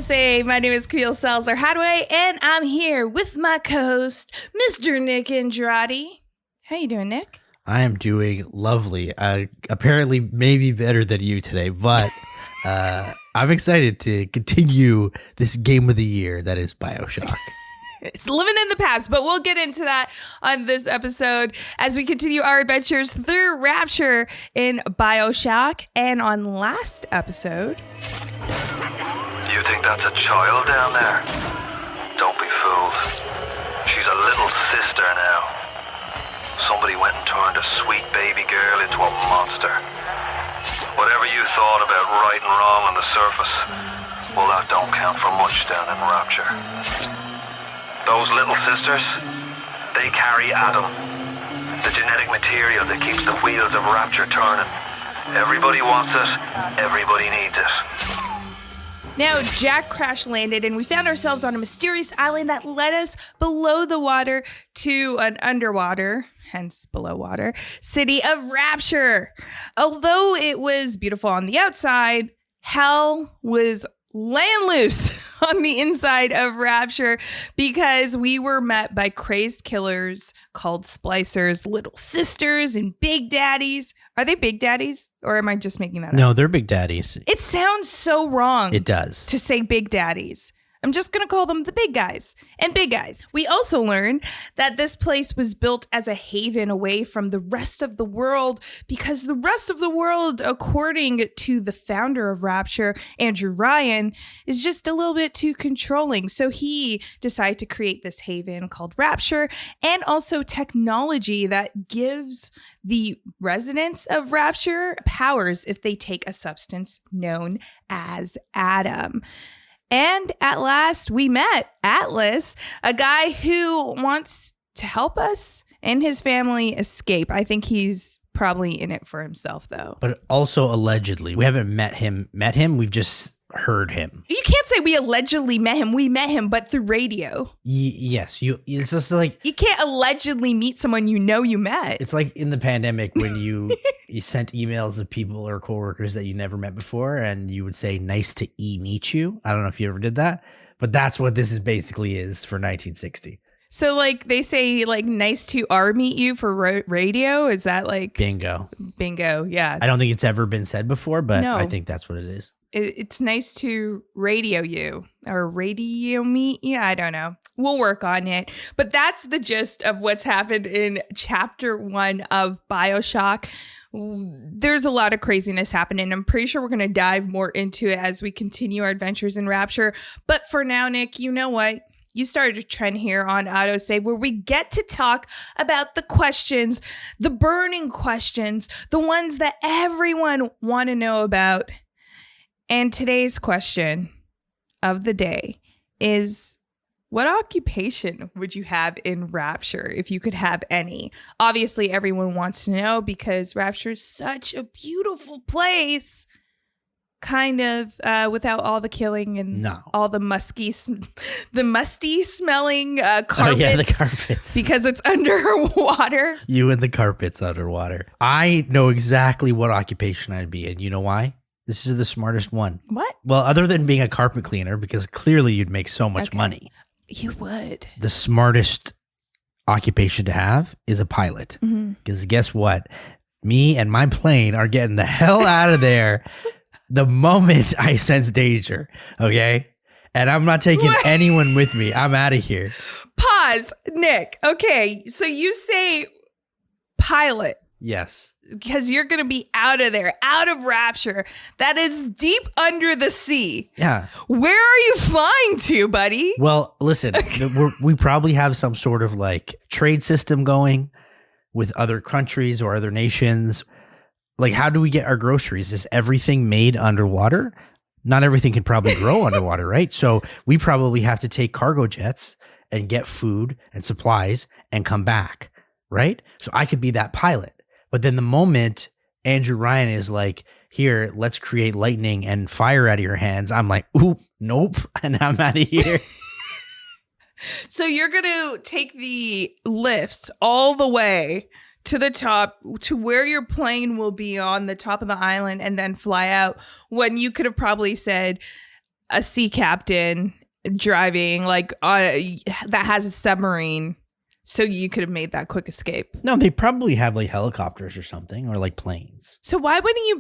AutoSave. My name is Camille Hadway, and I'm here with my co-host, Mr. Nick Andrade. How you doing, Nick? I am doing lovely. Apparently, maybe better than you today, but I'm excited to continue this game of the year that is Bioshock. It's living in the past, but we'll get into that on this episode as we continue our adventures through Rapture in Bioshock. And on last episode... You think that's a child down there? Don't be fooled. She's a little sister now. Somebody went and turned a sweet baby girl into a monster. Whatever you thought about right and wrong on the surface, well, that don't count for much down in Rapture. Those little sisters, they carry Adam, the genetic material that keeps the wheels of Rapture turning. Everybody wants it, everybody needs it. Now, Jack crash landed and we found ourselves on a mysterious island that led us below the water to an underwater, hence below water, city of Rapture. Although it was beautiful on the outside, hell was laying loose on the inside of Rapture because we were met by crazed killers called splicers, little sisters, and big daddies. Are they big daddies, or am I just making that up? No, they're big daddies. It sounds so wrong. It does. To say big daddies. I'm just going to call them the big guys and big guys. We also learned that this place was built as a haven away from the rest of the world because the rest of the world, according to the founder of Rapture, Andrew Ryan, is just a little bit too controlling. So he decided to create this haven called Rapture and also technology that gives the residents of Rapture powers if they take a substance known as Adam. And at last, we met Atlas, a guy who wants to help us and his family escape. I think he's probably in it for himself, though. But also allegedly. We haven't met him. We've just heard him. You can't say we allegedly met him. We met him, but through radio. Yes. It's just like... You can't allegedly meet someone you know you met. It's like in the pandemic when you sent emails of people or coworkers that you never met before and you would say, nice to meet you. I don't know if you ever did that, but that's what this is basically is for 1960. So like they say like nice to meet you for radio. Is that like... Bingo. Yeah. I don't think it's ever been said before, but No. I think that's what it is. It's nice to radio you or radio me. Yeah, I don't know. We'll work on it. But that's the gist of what's happened in chapter 1 of Bioshock. There's a lot of craziness happening. I'm pretty sure we're going to dive more into it as we continue our adventures in Rapture. But for now, Nick, you know what? You started a trend here on AutoSave where we get to talk about the questions, the burning questions, the ones that everyone want to know about. And today's question of the day is, what occupation would you have in Rapture if you could have any? Obviously, everyone wants to know because Rapture is such a beautiful place. Kind of without all the killing and all the musty smelling carpets. Oh, yeah, the carpets. Because it's underwater. You and the carpets underwater. I know exactly what occupation I'd be in. You know why? This is the smartest one. What? Well, other than being a carpet cleaner, because clearly you'd make so much money. You would. The smartest occupation to have is a pilot. Because guess what? Me and my plane are getting the hell out of there the moment I sense danger. Okay? And I'm not taking anyone with me. I'm out of here. Pause, Nick. Okay, so you say pilot. Yes. Because you're going to be out of there, out of Rapture. That is deep under the sea. Yeah. Where are you flying to, buddy? Well, listen, we probably have some sort of like trade system going with other countries or other nations. Like, how do we get our groceries? Is everything made underwater? Not everything can probably grow underwater, right? So we probably have to take cargo jets and get food and supplies and come back, right? So I could be that pilot. But then the moment Andrew Ryan is like, here, let's create lightning and fire out of your hands, I'm like, ooh, nope, and I'm out of here. So you're going to take the lift all the way to the top, to where your plane will be on the top of the island, and then fly out, when you could have probably said, a sea captain driving like that has a submarine, so you could have made that quick escape. No, they probably have like helicopters or something, or like planes. So why wouldn't you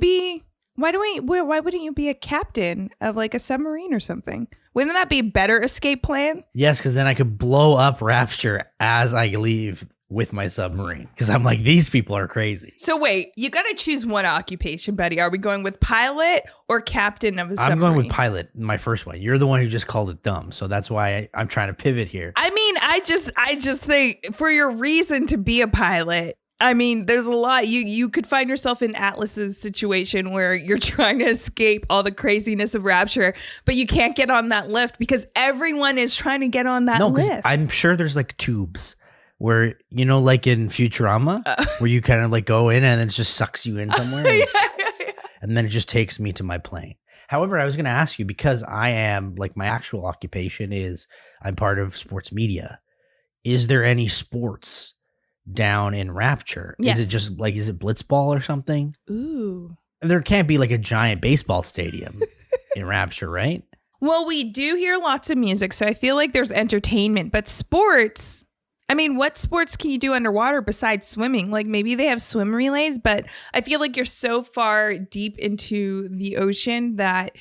be a captain of like a submarine or something? Wouldn't that be a better escape plan? Yes, because then I could blow up Rapture as I leave with my submarine. Because I'm like, these people are crazy. So wait, you got to choose one occupation, buddy. Are we going with pilot or captain of a submarine? I'm going with pilot, my first one. You're the one who just called it dumb. So that's why I'm trying to pivot here. I mean, I just think for your reason to be a pilot, I mean, there's a lot. You could find yourself in Atlas's situation where you're trying to escape all the craziness of Rapture, but you can't get on that lift because everyone is trying to get on that lift. No, I'm sure there's like tubes where, you know, like in Futurama, where you kind of like go in and then it just sucks you in somewhere. And then it just takes me to my plane. However, I was going to ask you, because I am like, my actual occupation is I'm part of sports media. Is there any sports down in Rapture? Yes. Is it just like, is it blitzball or something? Ooh. There can't be like a giant baseball stadium in Rapture, right? Well, we do hear lots of music, so I feel like there's entertainment, but sports, I mean, what sports can you do underwater besides swimming? Like maybe they have swim relays, but I feel like you're so far deep into the ocean that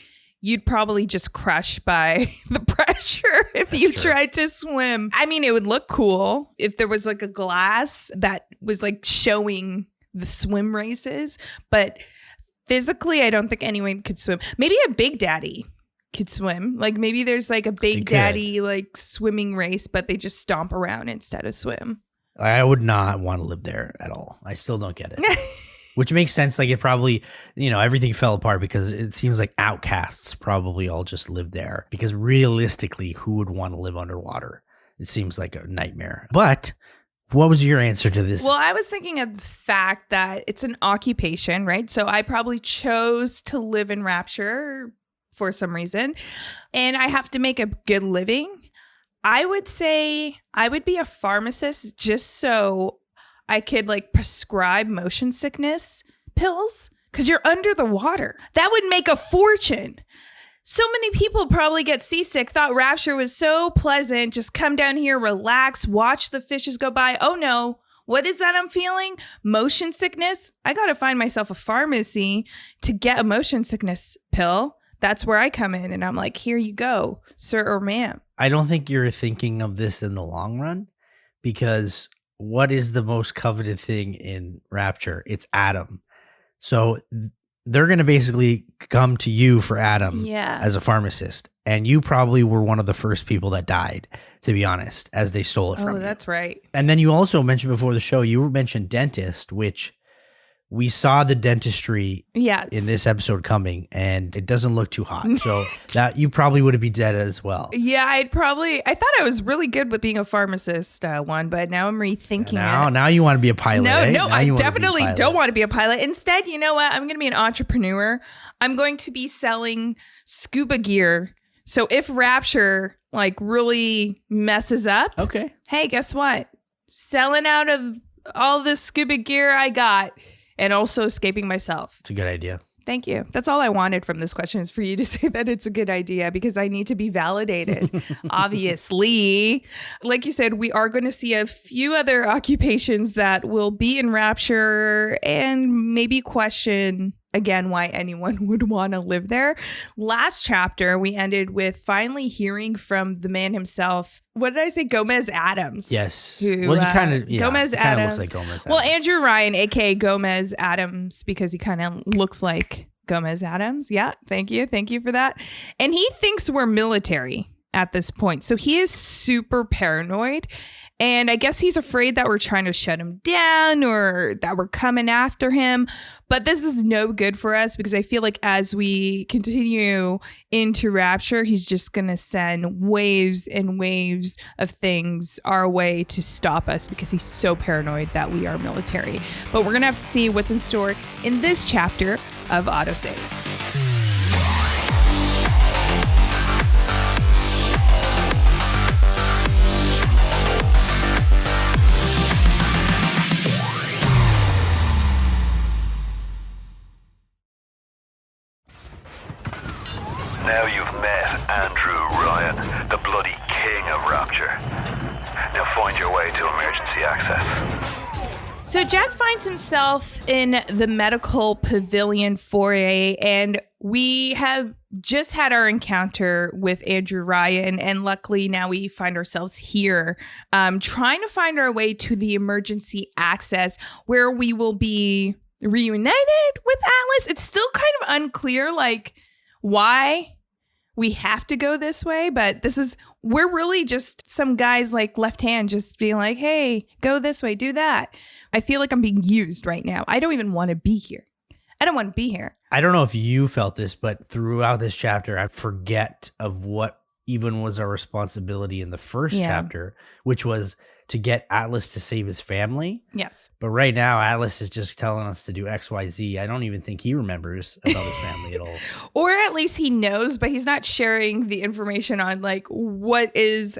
you'd probably just crush by the pressure if you tried to swim. I mean, it would look cool if there was like a glass that was like showing the swim races, but physically, I don't think anyone could swim. Maybe a Big Daddy could swim. Like maybe there's like a Big Daddy like swimming race, but they just stomp around instead of swim. I would not want to live there at all. I still don't get it. Which makes sense. Like it probably, you know, everything fell apart because it seems like outcasts probably all just lived there. Because realistically, who would want to live underwater? It seems like a nightmare. But what was your answer to this? Well, I was thinking of the fact that it's an occupation, right? So I probably chose to live in Rapture for some reason, and I have to make a good living. I would say I would be a pharmacist just so I could like prescribe motion sickness pills because you're under the water. That would make a fortune. So many people probably get seasick, thought Rapture was so pleasant. Just come down here, relax, watch the fishes go by. Oh no, what is that I'm feeling? Motion sickness? I got to find myself a pharmacy to get a motion sickness pill. That's where I come in and I'm like, here you go, sir or ma'am. I don't think you're thinking of this in the long run, because what is the most coveted thing in Rapture? It's Adam. So they're going to basically come to you for Adam as a pharmacist. And you probably were one of the first people that died, to be honest, as they stole it from you. Oh, that's right. And then you also mentioned before the show, you mentioned dentist, which we saw the dentistry in this episode coming, and it doesn't look too hot. So that you probably would have been dead as well. Yeah, I thought I was really good with being a pharmacist, but now I'm rethinking it. Now you want to be a pilot. No, I definitely don't want to be a pilot. Instead, you know what? I'm going to be an entrepreneur. I'm going to be selling scuba gear. So if Rapture like really messes up, hey, guess what? Selling out of all the scuba gear I got. And also escaping myself. It's a good idea. Thank you. That's all I wanted from this question, is for you to say that it's a good idea, because I need to be validated. Obviously, like you said, we are going to see a few other occupations that will be in Rapture and maybe question again why anyone would want to live there. Last chapter, we ended with finally hearing from the man himself. What did I say? Gomez Addams. Yes. Who, Gomez Addams. Looks like Gomez Addams. Well, Andrew Ryan, aka Gomez Addams, because he kind of looks like Gomez Addams. Yeah. Thank you. Thank you for that. And he thinks we're military at this point. So he is super paranoid. And I guess he's afraid that we're trying to shut him down or that we're coming after him. But this is no good for us, because I feel like as we continue into Rapture, he's just going to send waves and waves of things our way to stop us, because he's so paranoid that we are military. But we're going to have to see what's in store in this chapter of AutoSave. Now you've met Ryan, the bloody king of Rapture. Now find your way to emergency access. So Jack finds himself in the Medical Pavillon foyer, and we have just had our encounter with Andrew Ryan, and luckily now we find ourselves here trying to find our way to the emergency access where we will be reunited with Atlas. It's still kind of unclear, like, why we have to go this way, but we're really just some guys like left hand just being like, hey, go this way, do that. I feel like I'm being used right now. I don't even want to be here. I don't want to be here. I don't know if you felt this, but throughout this chapter, I forget of what even was our responsibility in the first chapter, which was to get Atlas to save his family. Yes. But right now, Atlas is just telling us to do X, Y, Z. I don't even think he remembers about his family at all. Or at least he knows, but he's not sharing the information on like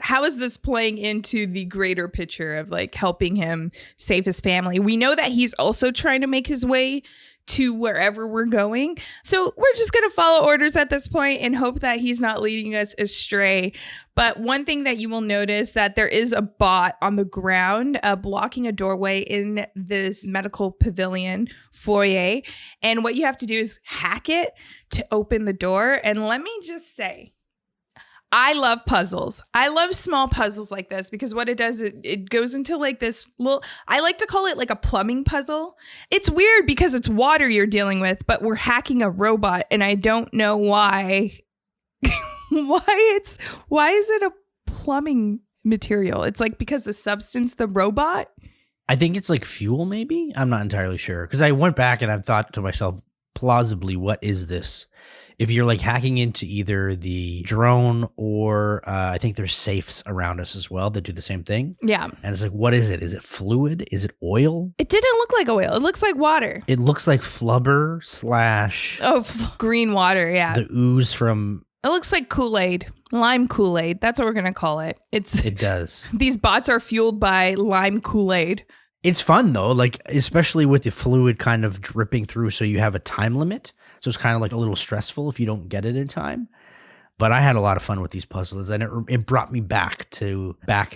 how is this playing into the greater picture of like helping him save his family. We know that he's also trying to make his way to wherever we're going. So we're just going to follow orders at this point and hope that he's not leading us astray. But one thing that you will notice that there is a bot on the ground blocking a doorway in this Medical Pavilion foyer. And what you have to do is hack it to open the door. And let me just say, I love puzzles. I love small puzzles like this because what it does, it goes into like this little, I like to call it like a plumbing puzzle. It's weird because it's water you're dealing with, but we're hacking a robot and I don't know why. Why is it a plumbing material? It's like because the substance, the robot. I think it's like fuel maybe. I'm not entirely sure because I went back and I've thought to myself, plausibly, what is this? If you're like hacking into either the drone or I think there's safes around us as well that do the same thing. Yeah. And it's like, what is it? Is it fluid? Is it oil? It didn't look like oil. It looks like water. It looks like flubber / green water. Yeah. The ooze from. It looks like Kool-Aid, lime Kool-Aid. That's what we're going to call it. It does. These bots are fueled by lime Kool-Aid. It's fun though, like especially with the fluid kind of dripping through. So you have a time limit. So it's kind of like a little stressful if you don't get it in time. But I had a lot of fun with these puzzles and it brought me back in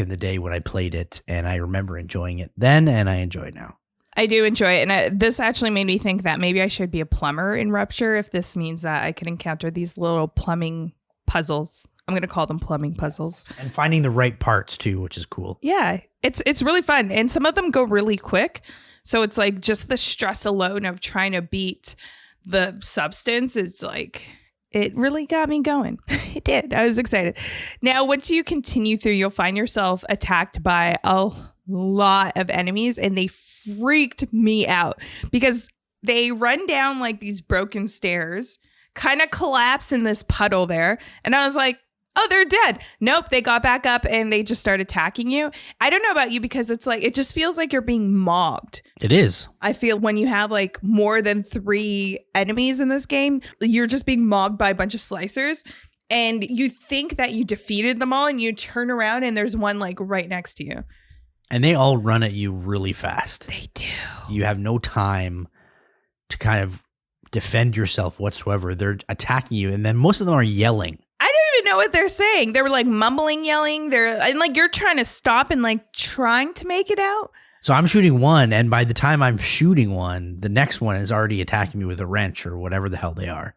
the day when I played it. And I remember enjoying it then and I enjoy it now. I do enjoy it. And this actually made me think that maybe I should be a plumber in Rapture if this means that I could encounter these little plumbing puzzles. I'm going to call them plumbing puzzles. And finding the right parts too, which is cool. Yeah, it's really fun. And some of them go really quick. So it's like just the stress alone of trying to beat the substance is like, it really got me going. It did. I was excited. Now, once you continue through, you'll find yourself attacked by a lot of enemies and they freaked me out because they run down like these broken stairs, kind of collapse in this puddle there. And I was like, oh, they're dead. Nope. They got back up and they just start attacking you. I don't know about you because it's like, it just feels like you're being mobbed. It is. I feel when you have like more than 3 enemies in this game, you're just being mobbed by a bunch of slicers and you think that you defeated them all and you turn around and there's one like right next to you. And they all run at you really fast. They do. You have no time to kind of defend yourself whatsoever. They're attacking you and then most of them are yelling. I don't even know what they're saying. They were like mumbling, yelling. And like you're trying to stop and like trying to make it out. So I'm shooting one, and by the time I'm shooting one, the next one is already attacking me with a wrench or whatever the hell they are.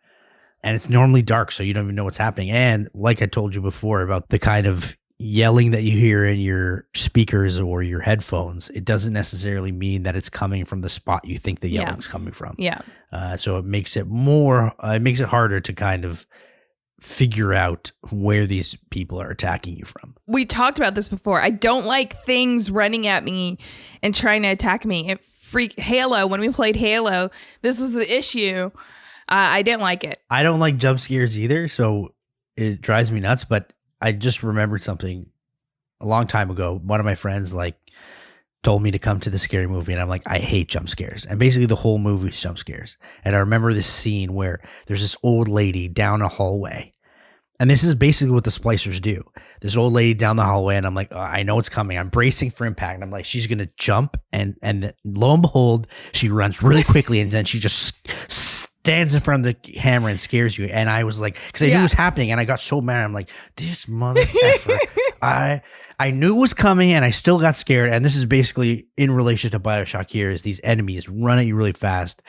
And it's normally dark, so you don't even know what's happening. And like I told you before about the kind of yelling that you hear in your speakers or your headphones, it doesn't necessarily mean that it's coming from the spot you think the yelling's coming from. Yeah. So it makes it harder to kind of figure out where these people are attacking you from. We talked about this before. I don't like things running at me and trying to attack me. Halo, when we played Halo, this was the issue. I didn't like it. I don't like jump scares either, so it drives me nuts, but I just remembered something a long time ago. One of my friends told me to come to the scary movie, and I'm like, I hate jump scares. And basically the whole movie is jump scares. And I remember this scene where there's this old lady down a hallway. And this is basically what the splicers do. This old lady down the hallway, and I'm like, oh, I know it's coming. I'm bracing for impact. And I'm like, she's going to jump. And lo and behold, she runs really quickly, and then she just stands in front of the hammer and scares you. And I was like, because I knew it was happening, and I got so mad. I'm like, this mother effer. I knew it was coming, and I still got scared. And this is basically in relation to Bioshock here, is these enemies run at you really fast.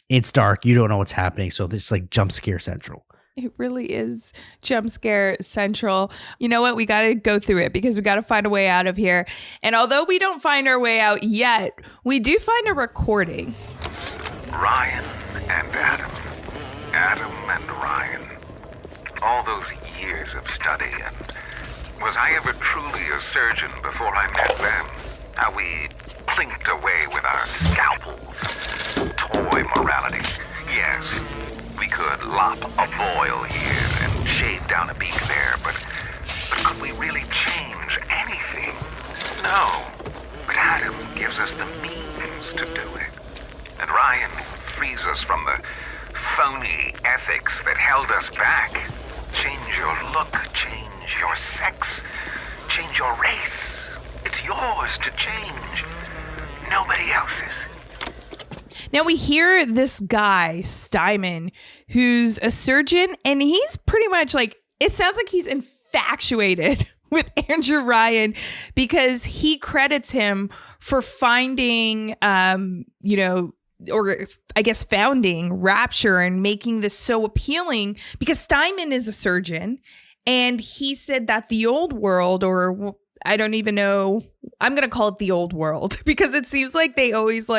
It's dark. You don't know what's happening. So it's like jump scare central. It really is jump scare central. You know what? We got to go through it because we got to find a way out of here. And although we don't find our way out yet, we do find a recording. Ryan and Adam. Adam and Ryan. All those years of study, and was I ever truly a surgeon before I met them? How we plinked away with our scalpels. Toy morality. Yes, we could lop a boil here and shave down a beak there, but could we really change anything? No. But Adam gives us the means to do it. And Ryan frees us from the phony ethics that held us back. Change your look, change your sex, change your race. It's yours to change. Nobody else's. Now we hear this guy, Steinman, who's a surgeon, and he's pretty much like, it sounds like he's infatuated with Andrew Ryan because he credits him for finding, or I guess founding Rapture and making this so appealing because Steinman is a surgeon, and he said that the old world, or I don't even know, I'm going to call it the old world because it seems like they always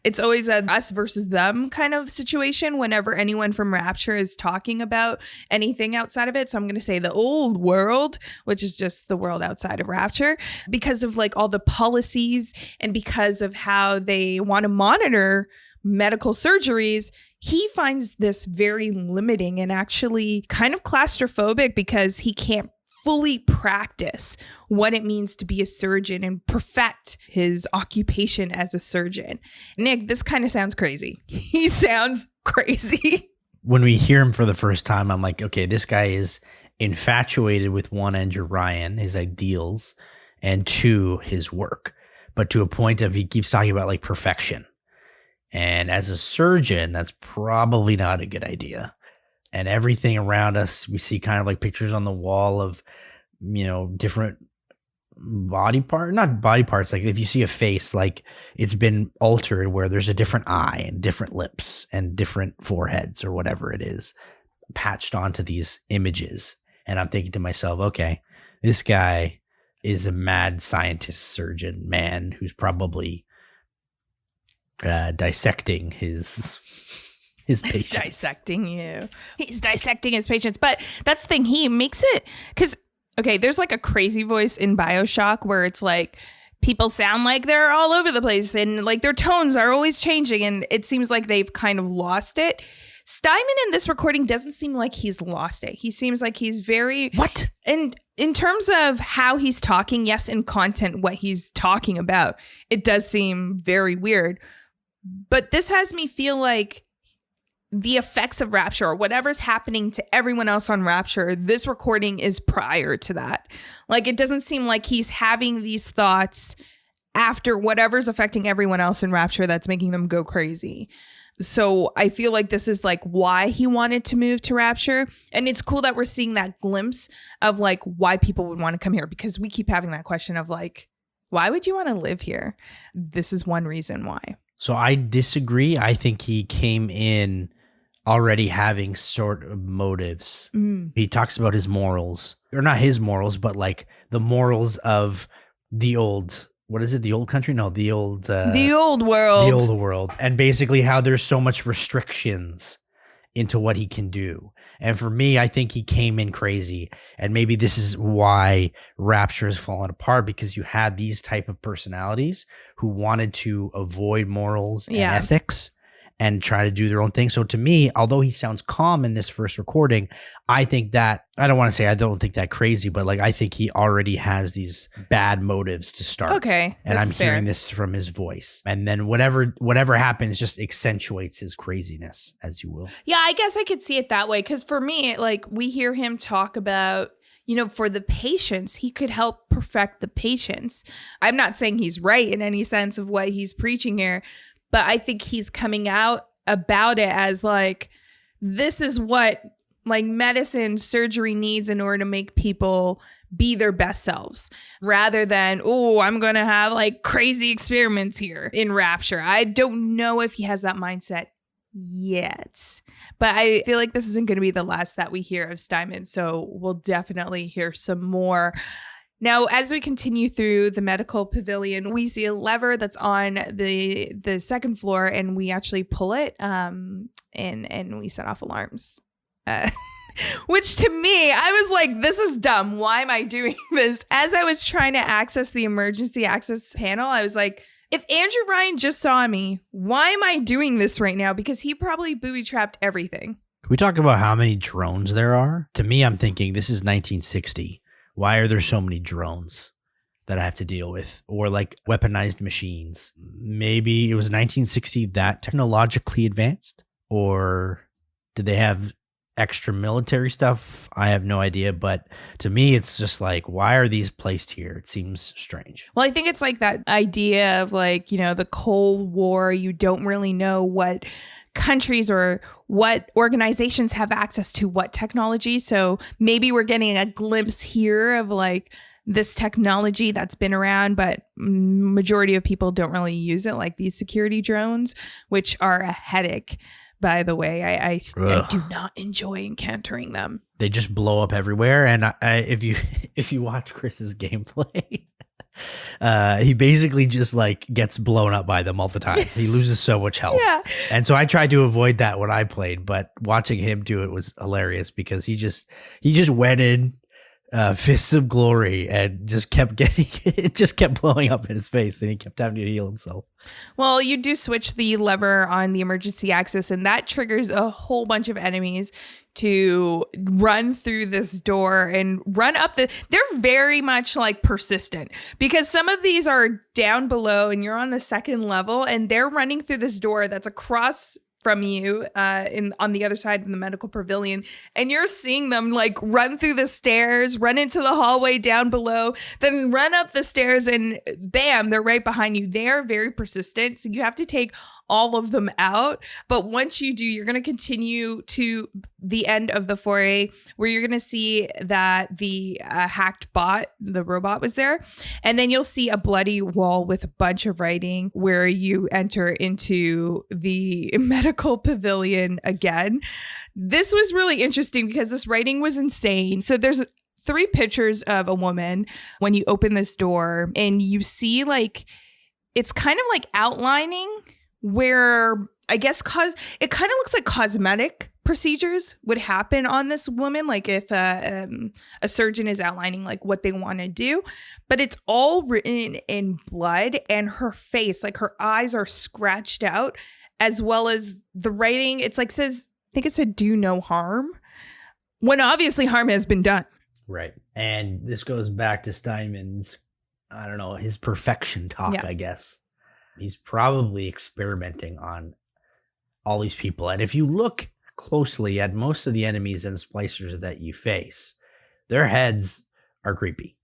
it's always a us versus them kind of situation whenever anyone from Rapture is talking about anything outside of it. So I'm going to say the old world, which is just the world outside of Rapture, because of like all the policies and because of how they want to monitor medical surgeries. He finds this very limiting and actually kind of claustrophobic because he can't fully practice what it means to be a surgeon and perfect his occupation as a surgeon. Nick, this kind of sounds crazy. He sounds crazy. When we hear him for the first time, I'm like, okay, this guy is infatuated with one, Andrew Ryan, his ideals, and two, his work. But to a point of he keeps talking about like perfection. And as a surgeon, that's probably not a good idea. And everything around us, we see kind of like pictures on the wall of, different not body parts. Like if you see a face, like it's been altered where there's a different eye and different lips and different foreheads or whatever it is patched onto these images. And I'm thinking to myself, okay, this guy is a mad scientist surgeon man who's probably dissecting his patients. Dissecting you. He's dissecting his patients. But that's the thing. He makes it because, okay, there's like a crazy voice in Bioshock where it's like people sound like they're all over the place and like their tones are always changing. And it seems like they've kind of lost it. Steinman in this recording doesn't seem like he's lost it. He seems like he's very... What? And in terms of how he's talking, yes, in content, what he's talking about, it does seem very weird. But this has me feel like the effects of Rapture or whatever's happening to everyone else on Rapture, this recording is prior to that. Like, it doesn't seem like he's having these thoughts after whatever's affecting everyone else in Rapture that's making them go crazy. So I feel like this is like why he wanted to move to Rapture. And it's cool that we're seeing that glimpse of like why people would want to come here, because we keep having that question of like, why would you want to live here? This is one reason why. So I disagree. I think he came in already having sort of motives. He talks about his morals, or not his morals, but like the morals of the old, what is it? The old country? No, the old world. The old world. And basically how there's so much restrictions into what he can do. And for me, I think he came in crazy. And maybe this is why Rapture has fallen apart, because you had these type of personalities who wanted to avoid morals and ethics and try to do their own thing. So to me, although he sounds calm in this first recording, I think that, I don't want to say I don't think that crazy, but like I think he already has these bad motives to start. Okay. And I'm hearing this from his voice. And then whatever happens just accentuates his craziness, as you will. Yeah, I guess I could see it that way. Because for me, like we hear him talk about, for the patients, he could help perfect the patients. I'm not saying he's right in any sense of what he's preaching here, but I think he's coming out about it as like, this is what like medicine, surgery needs in order to make people be their best selves, rather than, oh, I'm going to have like crazy experiments here in Rapture. I don't know if he has that mindset yet, but I feel like this isn't going to be the last that we hear of Steinman. So we'll definitely hear some more. Now, as we continue through the medical pavilion, we see a lever that's on the second floor, and we actually pull it, and we set off alarms. Which to me, I was like, this is dumb. Why am I doing this? As I was trying to access the emergency access panel, I was like, if Andrew Ryan just saw me, why am I doing this right now? Because he probably booby-trapped everything. Can we talk about how many drones there are? To me, I'm thinking this is 1960. Why are there so many drones that I have to deal with? Or like weaponized machines? Maybe it was 1960 that technologically advanced? Or did they have extra military stuff? I have no idea. But to me, it's just like, why are these placed here? It seems strange. Well, I think it's like that idea of like, you know, the Cold War. You don't really know what countries or what organizations have access to what technology. So maybe we're getting a glimpse here of like this technology that's been around, but majority of people don't really use it, like these security drones, which are a headache. By the way, I do not enjoy encountering them. They just blow up everywhere. And if you watch Chris's gameplay, he basically just like gets blown up by them all the time. He loses so much health. Yeah. And so I tried to avoid that when I played, but watching him do it was hilarious because he just went in fists of glory and just kept it just kept blowing up in his face, and he kept having to heal himself. Well, you do switch the lever on the emergency access, and that triggers a whole bunch of enemies to run through this door and run up they're very much like persistent, because some of these are down below and you're on the second level, and they're running through this door that's across from you on the other side of the medical pavilion, and you're seeing them like run through the stairs, run into the hallway down below, then run up the stairs, and bam, they're right behind you. They're very persistent, so you have to take all of them out. But once you do, you're going to continue to the end of the foray, where you're going to see that the hacked bot, the robot, was there. And then you'll see a bloody wall with a bunch of writing where you enter into the medical pavilion again. This was really interesting because this writing was insane. So there's 3 pictures of a woman when you open this door, and you see like, it's kind of like outlining where I guess it kind of looks like cosmetic procedures would happen on this woman, like if a surgeon is outlining like what they want to do, but it's all written in blood, and her face, like her eyes are scratched out, as well as the writing. It's like I think it said "do no harm," when obviously harm has been done. Right. And this goes back to Steinman's, I don't know, his perfection talk, I guess. He's probably experimenting on all these people. And if you look closely at most of the enemies and splicers that you face, their heads are creepy.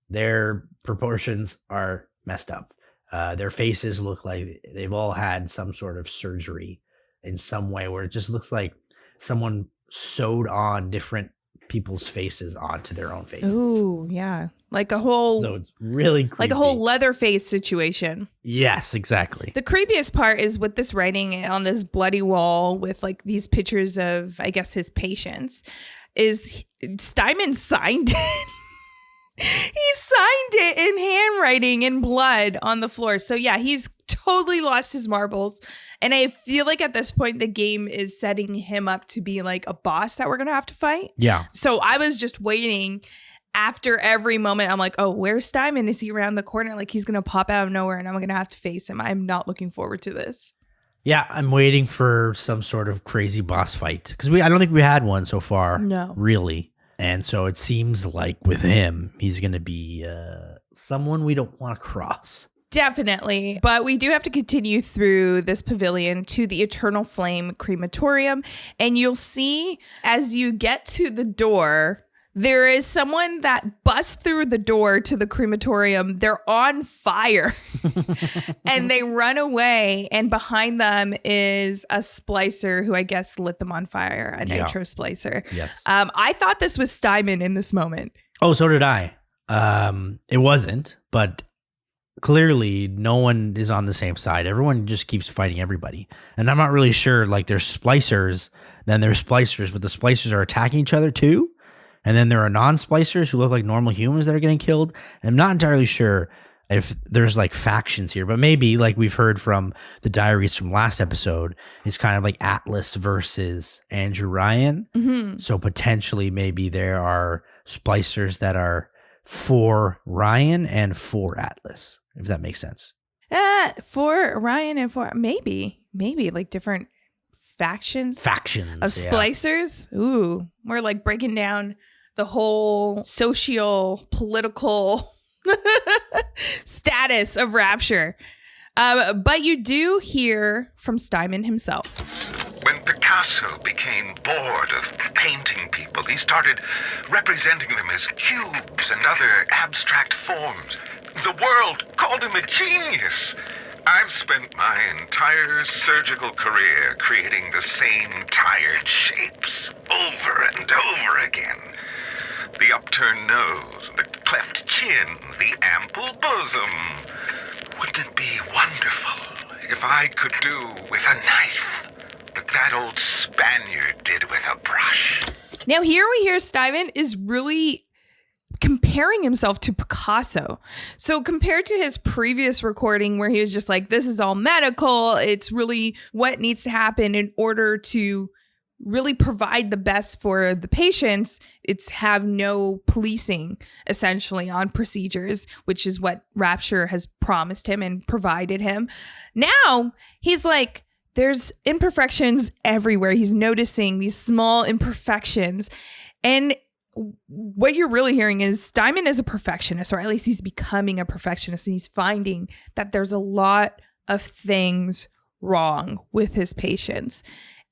Their proportions are messed up. Their faces look like they've all had some sort of surgery in some way, where it just looks like someone sewed on different people's faces onto their own faces. Ooh, yeah. Like a whole, so it's really creepy. Like a whole Leatherface situation. Yes, exactly. The creepiest part is with this writing on this bloody wall with like these pictures of, I guess, his patients, is Steinman signed it. He signed it in handwriting in blood on the floor. So yeah, he's totally lost his marbles. And I feel like at this point, the game is setting him up to be like a boss that we're going to have to fight. Yeah. So I was just waiting. After every moment, I'm like, oh, where's Steinman? Is he around the corner? Like, he's going to pop out of nowhere and I'm going to have to face him. I'm not looking forward to this. Yeah, I'm waiting for some sort of crazy boss fight. Because I don't think we had one so far. No. Really. And so it seems like with him, he's going to be someone we don't want to cross. Definitely. But we do have to continue through this pavilion to the Eternal Flame crematorium. And you'll see as you get to the door, There is someone that busts through the door to the crematorium. They're on fire and they run away. And behind them is a splicer who I guess lit them on fire, a nitro splicer. Yes. I thought this was Steinman in this moment. Oh, so did I. It wasn't, but clearly no one is on the same side. Everyone just keeps fighting everybody. And I'm not really sure, like there's splicers, then there's splicers, but the splicers are attacking each other too. And then there are non-splicers who look like normal humans that are getting killed. And I'm not entirely sure if there's like factions here, but maybe like we've heard from the diaries from last episode, it's kind of like Atlas versus Andrew Ryan. Mm-hmm. So potentially maybe there are splicers that are for Ryan and for Atlas, if that makes sense. For Ryan and for maybe like different factions of splicers. Ooh, we're like breaking down the whole socio-political status of Rapture. But you do hear from Steinman himself. When Picasso became bored of painting people, he started representing them as cubes and other abstract forms. The world called him a genius. I've spent my entire surgical career creating the same tired shapes over and over again. The upturned nose, the cleft chin, the ample bosom. Wouldn't it be wonderful if I could do with a knife what that old Spaniard did with a brush? Now here we hear Steinman is really comparing himself to Picasso. So compared to his previous recording where he was just like, this is all medical, it's really what needs to happen in order to really provide the best for the patients. It's have no policing essentially on procedures, which is what Rapture has promised him and provided him. Now he's like, there's imperfections everywhere. He's noticing these small imperfections. And what you're really hearing is Steinman is a perfectionist, or at least he's becoming a perfectionist, and he's finding that there's a lot of things wrong with his patients.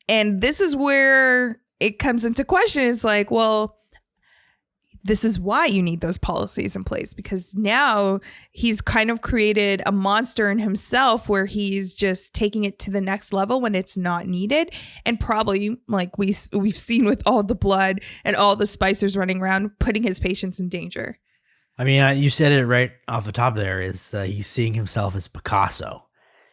And this is where it comes into question. It's like, well, this is why you need those policies in place, because now he's kind of created a monster in himself where he's just taking it to the next level when it's not needed. And probably, like we've seen with all the blood and all the spicers running around, putting his patients in danger. I mean, you said it right off the top there, is he's seeing himself as Picasso.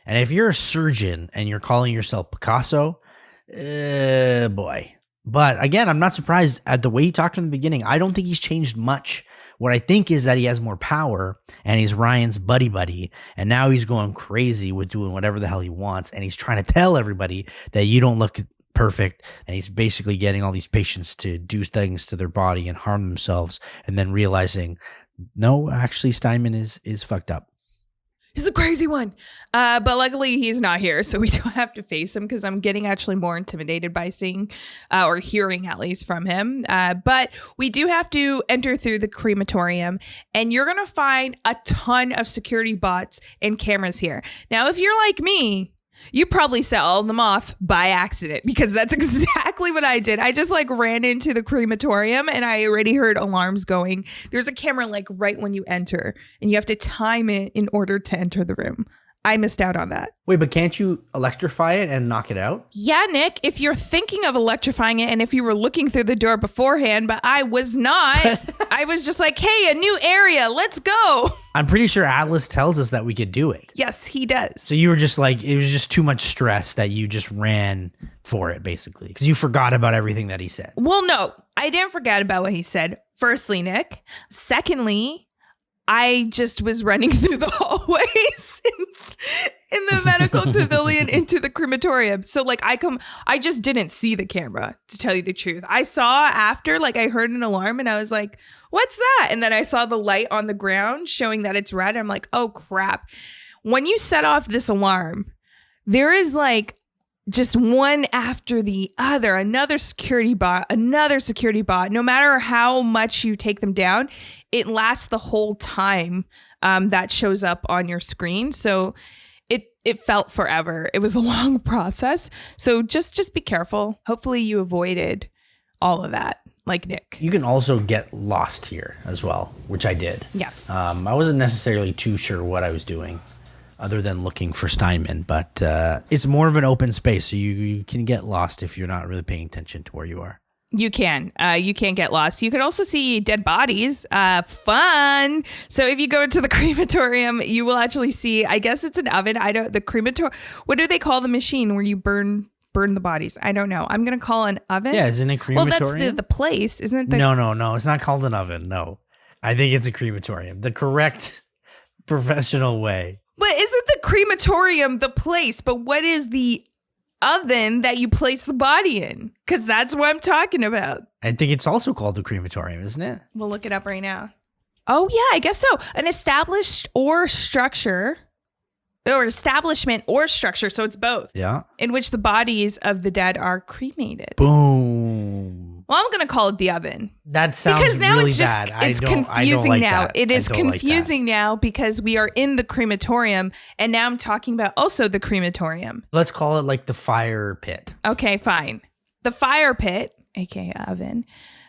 And if you're a surgeon and you're calling yourself Picasso, boy. But again, I'm not surprised at the way he talked in the beginning. I don't think he's changed much. What I think is that he has more power and he's Ryan's buddy. And now he's going crazy with doing whatever the hell he wants. And he's trying to tell everybody that you don't look perfect. And he's basically getting all these patients to do things to their body and harm themselves. And then realizing, no, actually Steinman is fucked up. He's a crazy one. But luckily he's not here, so we don't have to face him, because I'm getting actually more intimidated by seeing or hearing at least from him. But we do have to enter through the crematorium, and you're going to find a ton of security bots and cameras here. Now, if you're like me, you probably set all of them off by accident, because that's exactly what I did. I just like ran into the crematorium and I already heard alarms going. There's a camera like right when you enter, and you have to time it in order to enter the room. I missed out on that. Wait, but can't you electrify it and knock it out? Yeah, Nick, if you're thinking of electrifying it and if you were looking through the door beforehand, but I was not. I was just like, hey, a new area, let's go. I'm pretty sure Atlas tells us that we could do it. Yes, he does. So you were just like, it was just too much stress that you just ran for it, basically, because you forgot about everything that he said. Well, no, I didn't forget about what he said. Firstly, Nick. Secondly, I just was running through the hallways in the medical pavilion into the crematorium. So like I just didn't see the camera, to tell you the truth. I saw after, like I heard an alarm and I was like, what's that? And then I saw the light on the ground showing that it's red. I'm like, oh crap. When you set off this alarm, there is like just one after the other, another security bot. No matter how much you take them down, it lasts the whole time that shows up on your screen. So it felt forever. It was a long process. So just be careful. Hopefully you avoided all of that. like Nick. You can also get lost here as well, which I did. Yes. I wasn't necessarily too sure what I was doing other than looking for Steinman, but it's more of an open space, so you can get lost if you're not really paying attention to where you are. You can. You can't get lost. You can also see dead bodies. Fun. So if you go into the crematorium, you will actually see, I guess it's an oven. The crematorium. What do they call the machine where you burn the bodies? I don't know. I'm going to call it an oven. Yeah, isn't it crematorium? Well, that's the place, isn't it? No. It's not called an oven. No. I think it's a crematorium. The correct professional way. But isn't the crematorium the place? But what is the oven that you place the body in? Because that's what I'm talking about. I think it's also called the crematorium, isn't it? We'll look it up right now. Oh, yeah, I guess so. An establishment or structure. So it's both. Yeah. In which the bodies of the dead are cremated. Boom. Well, I'm going to call it the oven. That sounds because now really it's just, bad. It's confusing like now. that. It is confusing like now because we are in the crematorium, and now I'm talking about also the crematorium. Let's call it like the fire pit. Okay, fine. The fire pit, aka oven.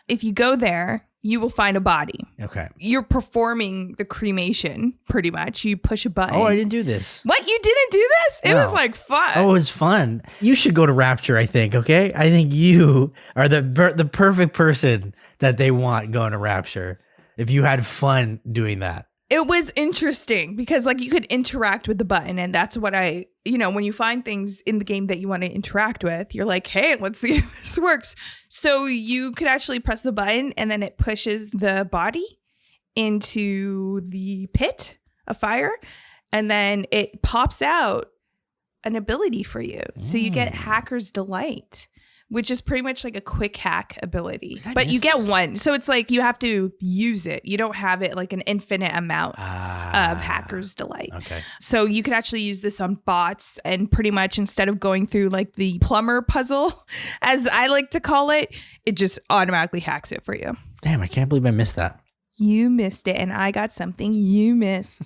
If you go there, you will find a body. Okay. You're performing the cremation, pretty much. You push a button. Oh, I didn't do this. What? You didn't do this? It was like fun. Oh, it was fun. You should go to Rapture, I think, okay? I think you are the perfect person that they want going to Rapture if you had fun doing that. It was interesting because like you could interact with the button, and that's what when you find things in the game that you want to interact with, you're like, hey, let's see if this works. So you could actually press the button and then it pushes the body into the pit of fire, and then it pops out an ability for you. So you get Hacker's Delight, which is pretty much like a quick hack ability, but you get one. So it's like you have to use it. You don't have it like an infinite amount of Hacker's Delight. Okay. So you could actually use this on bots, and pretty much instead of going through like the plumber puzzle, as I like to call it, it just automatically hacks it for you. Damn, I can't believe I missed that. You missed it, and I got something you missed.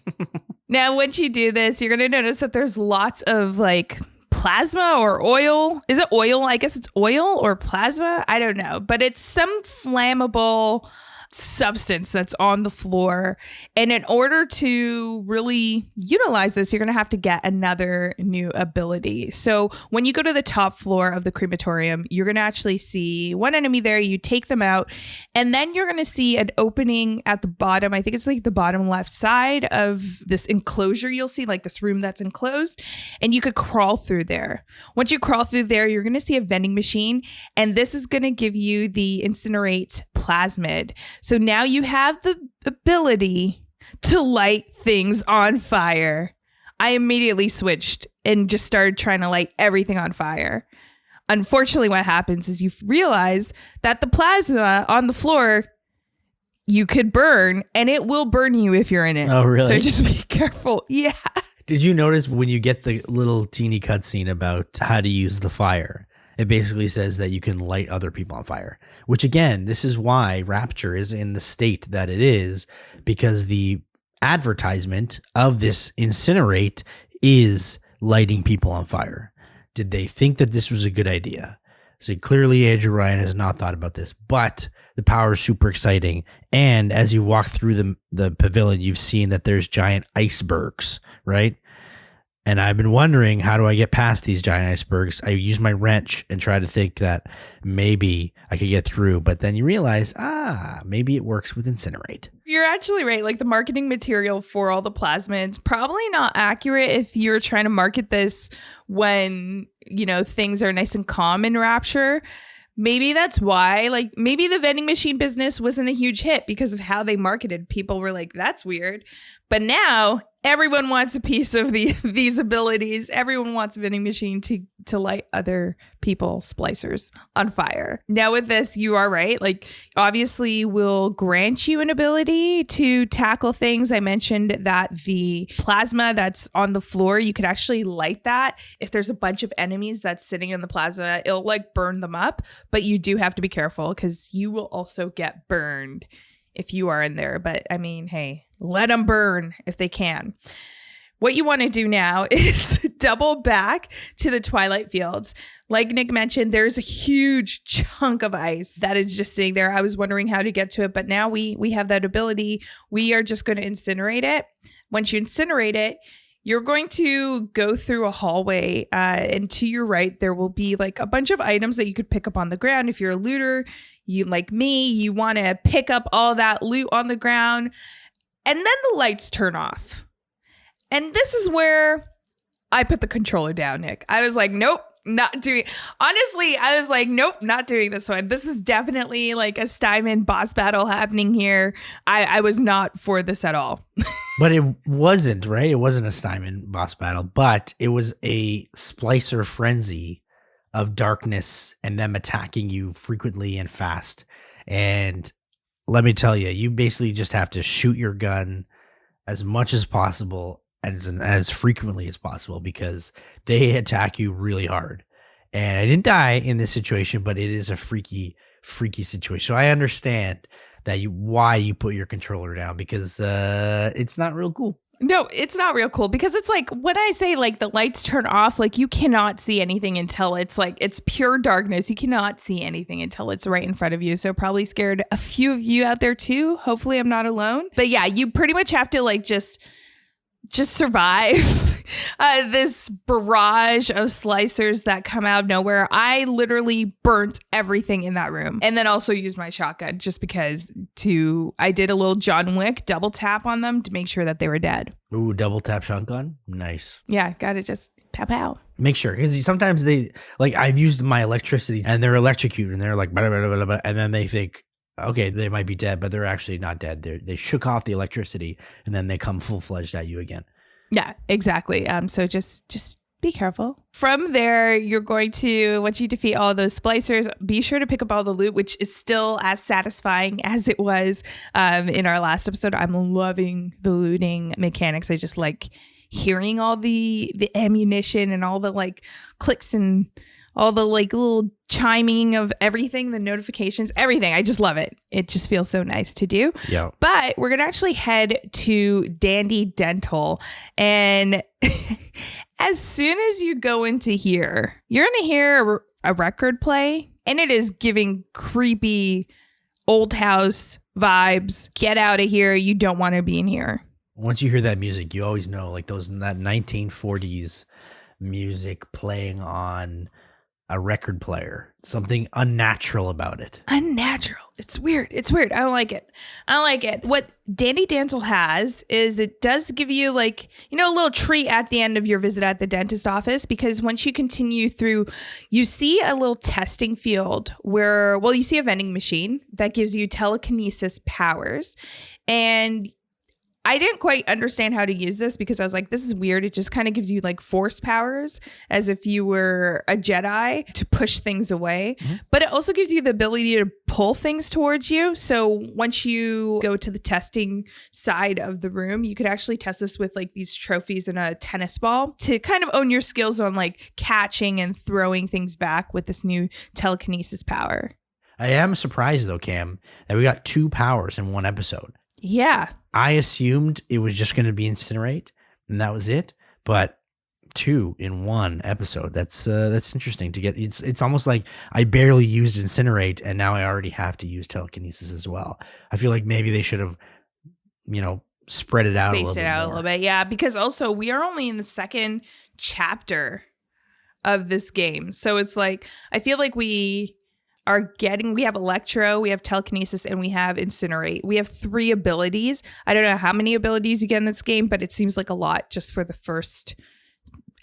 Now, once you do this, you're going to notice that there's lots of like plasma or oil. Is it oil? I guess it's oil or plasma. I don't know. But it's some flammable substance that's on the floor. And in order to really utilize this, you're going to have to get another new ability. So when you go to the top floor of the crematorium, you're going to actually see one enemy there. You take them out, and then you're going to see an opening at the bottom. I think it's like the bottom left side of this enclosure. You'll see like this room that's enclosed, and you could crawl through there. Once you crawl through there, you're going to see a vending machine, and this is going to give you the incinerate plasmid. So now you have the ability to light things on fire. I immediately switched and just started trying to light everything on fire. Unfortunately, what happens is you realize that the plasma on the floor, you could burn, and it will burn you if you're in it. Oh, really? So just be careful. Yeah. Did you notice when you get the little teeny cutscene about how to use the fire, it basically says that you can light other people on fire, which again, this is why Rapture is in the state that it is, because the advertisement of this incinerate is lighting people on fire. Did they think that this was a good idea? So clearly Andrew Ryan has not thought about this, but the power is super exciting. And as you walk through the pavilion, you've seen that there's giant icebergs, right? And I've been wondering, how do I get past these giant icebergs? I use my wrench and try to think that maybe I could get through, but then you realize, maybe it works with incinerate. You're actually right. Like the marketing material for all the plasmids, probably not accurate if you're trying to market this when, things are nice and calm in Rapture. Maybe that's why, like maybe the vending machine business wasn't a huge hit because of how they marketed. People were like, that's weird. But now everyone wants a piece of these abilities. Everyone wants a vending machine to light other people's splicers on fire. Now with this, you are right. Like obviously will grant you an ability to tackle things. I mentioned that the plasma that's on the floor, you could actually light that. If there's a bunch of enemies that's sitting in the plasma, it'll like burn them up. But you do have to be careful because you will also get burned if you are in there. But I mean, hey, let them burn if they can. what you want to do now is double back to the Twilight Fields. Like Nick mentioned, there's a huge chunk of ice that is just sitting there. I was wondering how to get to it, but now we have that ability. We are just going to incinerate it. Once you incinerate it, you're going to go through a hallway, and to your right, there will be like a bunch of items that you could pick up on the ground. If you're a looter, you like me, you want to pick up all that loot on the ground, and then the lights turn off. And this is where I put the controller down, Nick. I was like, nope, not doing. Honestly, I was like, nope, not doing this one. This is definitely like a Steinman boss battle happening here. I was not for this at all. But it wasn't, right? It wasn't a Steinman boss battle, but it was a splicer frenzy of darkness and them attacking you frequently and fast. And let me tell you, you basically just have to shoot your gun as much as possible and as frequently as possible because they attack you really hard. And I didn't die in this situation, but it is a freaky situation. So I understand that why you put your controller down because it's not real cool. No, it's not real cool because it's like when I say like the lights turn off, like you cannot see anything until it's like it's pure darkness. You cannot see anything until it's right in front of you. So probably scared a few of you out there too. Hopefully I'm not alone. But yeah, you pretty much have to like just survive this barrage of slicers that come out of nowhere. I literally burnt everything in that room and then also used my shotgun just because I did a little John Wick double tap on them to make sure that they were dead. Ooh, double tap shotgun. Nice. Yeah, gotta just pow pow. Make sure, because sometimes they, like I've used my electricity and they're electrocuted and they're like, blah, blah, blah, blah, blah, and then they think, okay, they might be dead, but they're actually not dead. They shook off the electricity and then they come full-fledged at you again. Yeah, exactly. So just be careful. From there, you're going to, once you defeat all those splicers, be sure to pick up all the loot, which is still as satisfying as it was in our last episode. I'm loving the looting mechanics. I just like hearing all the ammunition and all the like clicks and all the like little chiming of everything, the notifications, everything. I just love it. It just feels so nice to do. Yeah. But we're going to actually head to Dandy Dental. And as soon as you go into here, you're going to hear a record play. And it is giving creepy old house vibes. Get out of here. You don't want to be in here. Once you hear that music, you always know like that 1940s music playing on a record player, something unnatural about it. Unnatural. It's weird. I don't like it. What Dandy Dental has is it does give you like, a little treat at the end of your visit at the dentist office, because once you continue through, you see a little testing field where, you see a vending machine that gives you telekinesis powers. And I didn't quite understand how to use this because I was like, this is weird. It just kind of gives you like force powers as if you were a Jedi to push things away. Mm-hmm. But it also gives you the ability to pull things towards you. So once you go to the testing side of the room, you could actually test this with like these trophies and a tennis ball to kind of own your skills on like catching and throwing things back with this new telekinesis power. I am surprised though, Cam, that we got 2 powers in one episode. Yeah. I assumed it was just going to be incinerate and that was it, but 2 in one episode. That's interesting to get. It's almost like I barely used incinerate and now I already have to use telekinesis as well. I feel like maybe they should have, spread it out spaced it out a little bit. Yeah, because also we are only in the 2nd chapter of this game. So it's like I feel like we have electro, we have telekinesis, and we have incinerate. We have 3 abilities. I don't know how many abilities you get in this game, but it seems like a lot just for the first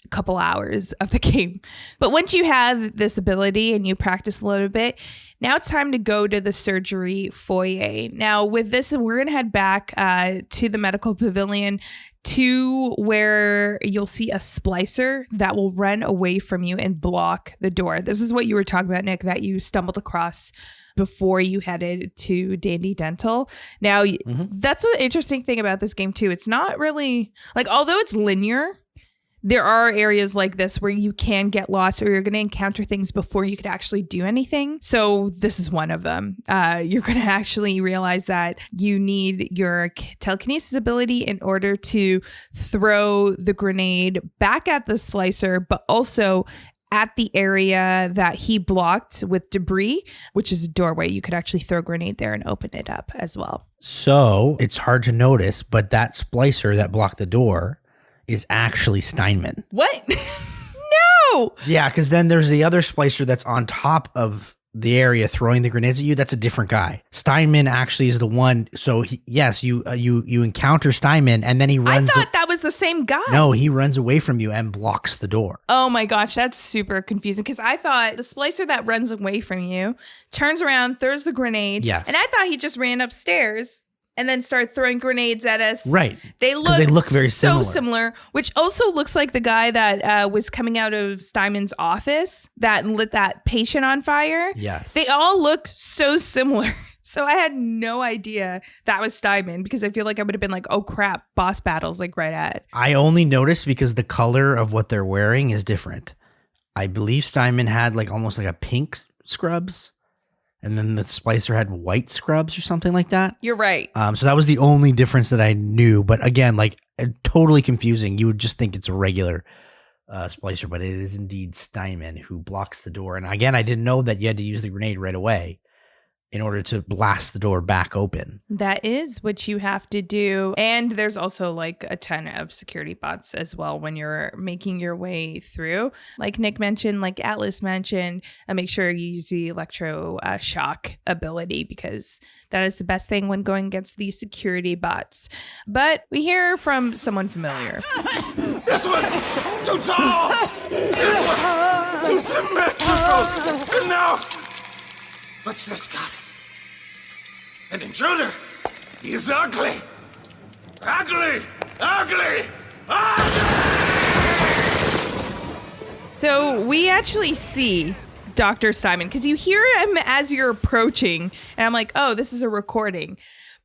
couple hours of the game. But once you have this ability and you practice a little bit, now it's time to go to the surgery foyer. Now with this, we're going to head back to the Medical Pavillon, to where you'll see a splicer that will run away from you and block the door. This is what you were talking about, Nick, that you stumbled across before you headed to Dandy Dental. Now, That's the interesting thing about this game too. It's not really like, although it's linear, there are areas like this where you can get lost or you're going to encounter things before you could actually do anything. So this is one of them. You're going to actually realize that you need your telekinesis ability in order to throw the grenade back at the splicer, but also at the area that he blocked with debris, which is a doorway. You could actually throw a grenade there and open it up as well. So it's hard to notice, but that splicer that blocked the door is actually Steinman. What? No! Yeah, because then there's the other splicer that's on top of the area throwing the grenades at you. That's a different guy. Steinman actually is the one. So you encounter Steinman and then he runs. I thought that was the same guy. No, he runs away from you and blocks the door. Oh my gosh, that's super confusing because I thought the splicer that runs away from you turns around, throws the grenade. Yes. And I thought he just ran upstairs and then started throwing grenades at us. Right. They look very so similar. similar, which also looks like the guy that was coming out of Steinman's office that lit that patient on fire. Yes. They all look so similar. So I had no idea that was Steinman because I feel like I would have been like, oh crap, boss battles like right at. I only noticed because the color of what they're wearing is different. I believe Steinman had like almost like a pink scrubs. And then the splicer had white scrubs or something like that. You're right. So that was the only difference that I knew. But again, like totally confusing. You would just think it's a regular splicer, but it is indeed Steinman who blocks the door. And again, I didn't know that you had to use the grenade right away in order to blast the door back open. That is what you have to do. And there's also like a ton of security bots as well when you're making your way through. Like Nick mentioned, like Atlas mentioned, make sure you use the electro shock ability because that is the best thing when going against these security bots. But we hear from someone familiar. This one! Too tall! This one! Too symmetrical! And now... What's this, goddess? An intruder! He is ugly! Ugly! Ugly! Ugly! So we actually see Dr. Steinman because you hear him as you're approaching and I'm like, oh, this is a recording.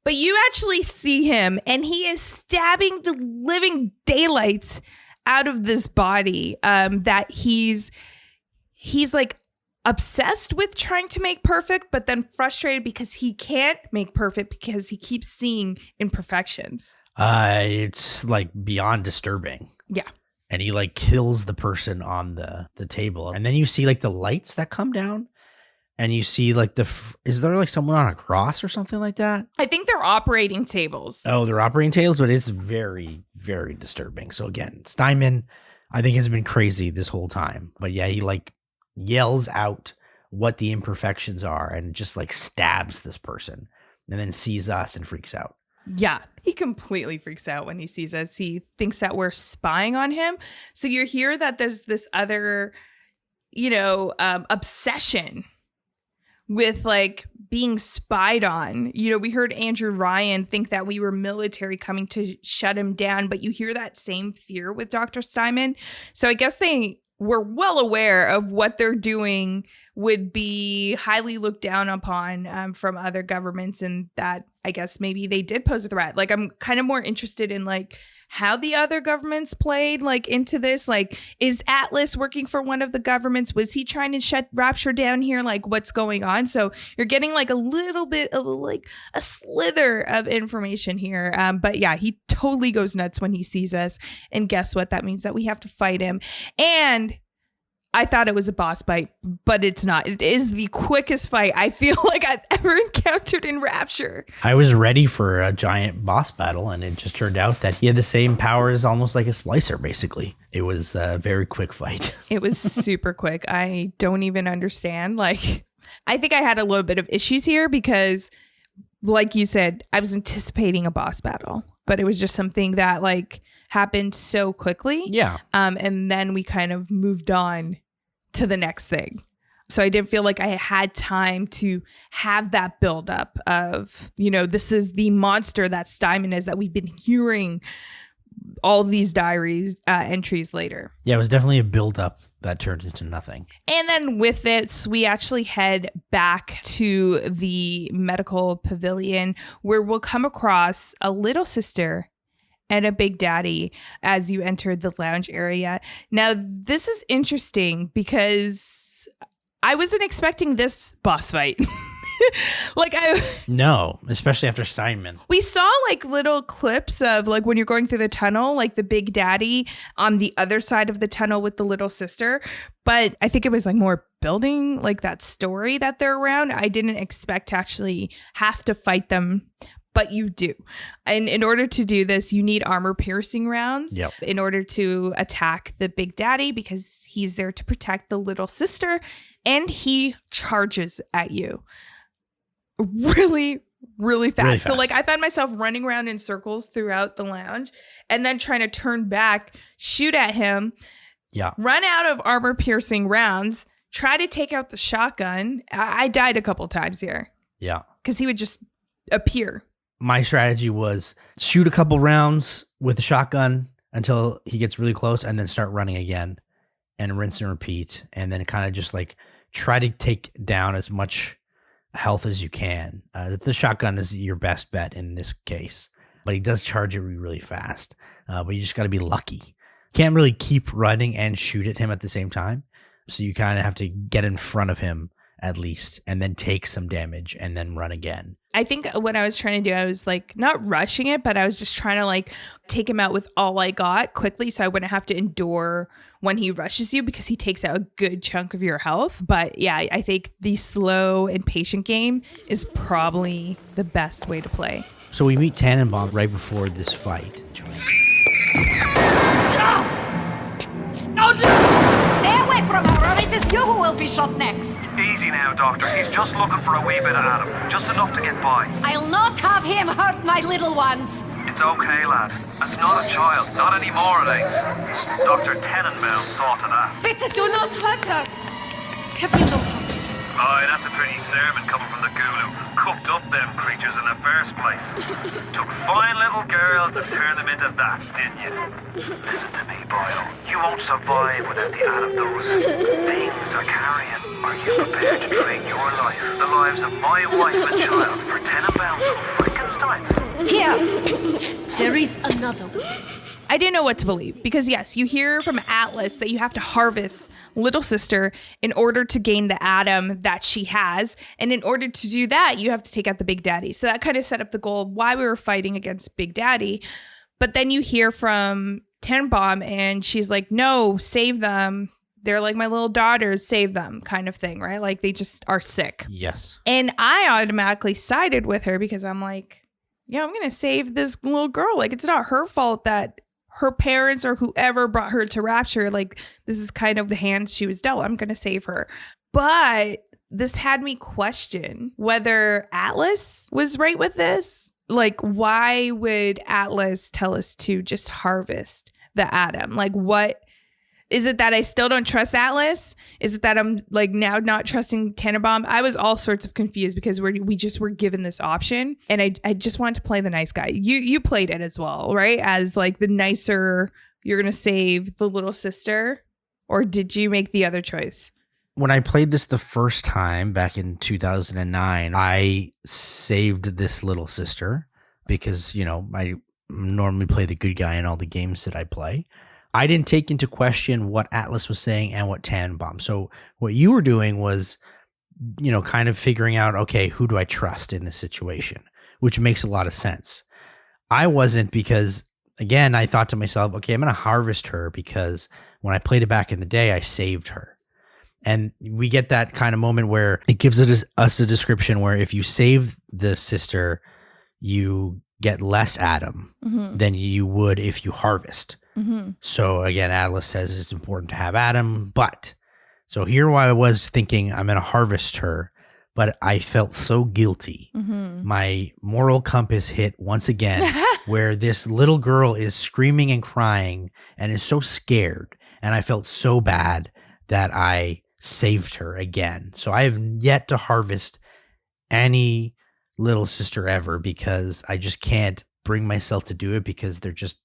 But you actually see him and he is stabbing the living daylights out of this body that he's like obsessed with trying to make perfect, but then frustrated because he can't make perfect because he keeps seeing imperfections. It's like beyond disturbing. Yeah. And he like kills the person on the table. And then you see like the lights that come down and you see like is there like someone on a cross or something like that? I think they're operating tables. Oh, they're operating tables, but it's very, very disturbing. So again, Steinman, I think has been crazy this whole time. But yeah, he like yells out what the imperfections are and just like stabs this person and then sees us and freaks out. Yeah, he completely freaks out when he sees us. He thinks that we're spying on him. So you hear that there's this other, obsession with like being spied on. We heard Andrew Ryan think that we were military coming to shut him down, but you hear that same fear with Dr. Steinman. So I guess they were well aware of what they're doing would be highly looked down upon from other governments, and that I guess maybe they did pose a threat. Like, I'm kind of more interested in like how the other governments played like into this. Like, is Atlas working for one of the governments? Was he trying to shut Rapture down here? Like, what's going on? So you're getting like a little bit of like a slither of information here. But yeah, he totally goes nuts when he sees us. And guess what? That means that we have to fight him. And I thought it was a boss fight, but it's not. It is the quickest fight I feel like I've ever encountered in Rapture. I was ready for a giant boss battle, and it just turned out that he had the same powers almost like a splicer, basically. It was a very quick fight. It was super quick. I don't even understand. Like, I think I had a little bit of issues here because, like you said, I was anticipating a boss battle, but it was just something that like happened so quickly. Yeah. And then we kind of moved on to the next thing. So I didn't feel like I had time to have that buildup of, this is the monster that Steinman is that we've been hearing all these diaries entries later. Yeah, it was definitely a buildup that turned into nothing. And then with it, we actually head back to the medical pavilion where we'll come across a little sister and a Big Daddy as you enter the lounge area. Now, this is interesting because I wasn't expecting this boss fight. No, especially after Steinman. We saw like little clips of like when you're going through the tunnel, like the Big Daddy on the other side of the tunnel with the little sister. But I think it was like more building like that story that they're around. I didn't expect to actually have to fight them, but you do. And in order to do this, you need armor piercing rounds in order to attack the Big Daddy because he's there to protect the little sister, and he charges at you really fast. So like I found myself running around in circles throughout the lounge and then trying to turn back, shoot at him, run out of armor piercing rounds, try to take out the shotgun. I died a couple times here. Yeah. Because he would just appear. My strategy was shoot a couple rounds with the shotgun until he gets really close and then start running again and rinse and repeat. And then kind of just like try to take down as much health as you can. The shotgun is your best bet in this case, but he does charge you really fast. But you just got to be lucky. Can't really keep running and shoot at him at the same time. So you kind of have to get in front of him at least and then take some damage and then run again. I think what I was trying to do, I was like not rushing it, but I was just trying to like take him out with all I got quickly so I wouldn't have to endure when he rushes you because he takes out a good chunk of your health. But yeah, I think the slow and patient game is probably the best way to play. So we meet Tannenbaum right before this fight. Stay away from her or it is you who will be shot next. Easy now, Doctor. He's just looking for a wee bit of Adam. Just enough to get by. I'll not have him hurt my little ones. It's okay, lad. That's not a child. Not anymore, it ain't. Dr. Tenenbaum saw to that. Bitte do not hurt her. Have you no heart? Aye, that's a pretty sermon coming from the ghoul who cooked up them creatures in the first place. Took fine little girls and turned them into that, didn't you? Listen to me, Boyle. You won't survive without the Adam those things are carrying. Are you prepared to trade your life, the lives of my wife and child, for Tenenbaum's Frankenstein? Here, there is another one. I didn't know what to believe because yes, you hear from Atlas that you have to harvest little sister in order to gain the Adam that she has. And in order to do that, you have to take out the Big Daddy. So that kind of set up the goal of why we were fighting against Big Daddy. But then you hear from Tannenbaum and she's like, no, save them. They're like my little daughters, save them kind of thing, right? Like they just are sick. Yes. And I automatically sided with her because I'm like, yeah, I'm going to save this little girl. Like it's not her fault that her parents or whoever brought her to Rapture, like this is kind of the hands she was dealt. I'm going to save her. But this had me question whether Atlas was right with this. Like, why would Atlas tell us to just harvest the Adam? Like, what is it that I still don't trust Atlas? Is it that I'm like now not trusting Tannenbaum? I was all sorts of confused because we just were given this option, and I just wanted to play the nice guy. You played it as well, right? As like the nicer, you're gonna save the little sister, or did you make the other choice? When I played this the first time back in 2009, I saved this little sister because, you know, I normally play the good guy in all the games that I play. I didn't take into question what Atlas was saying and what Tannenbaum. So what you were doing was, you know, kind of figuring out, okay, who do I trust in this situation, which makes a lot of sense. I wasn't because, again, I thought to myself, okay, I'm going to harvest her because when I played it back in the day, I saved her. And we get that kind of moment where it gives us a description where if you save the sister, you get less Adam than you would if you harvest. So again, Atlas says it's important to have Adam, but so here I was thinking I'm going to harvest her, but I felt so guilty. My moral compass hit once again where this little girl is screaming and crying and is so scared. And I felt so bad that I saved her again. So I have yet to harvest any little sister ever because I just can't bring myself to do it because they're just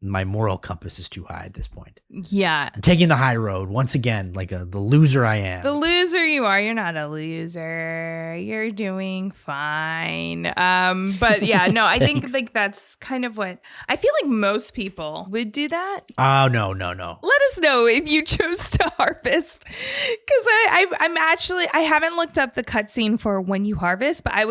my moral compass is too high at this point. Yeah. I'm taking the high road once again, like the loser I am. The loser you are. You're not a loser. You're doing fine. But yeah, no, I think like that's kind of what I feel like most people would do that. Oh, no. Let us know if you chose to harvest. Because I'm actually, I haven't looked up the cutscene for when you harvest, but I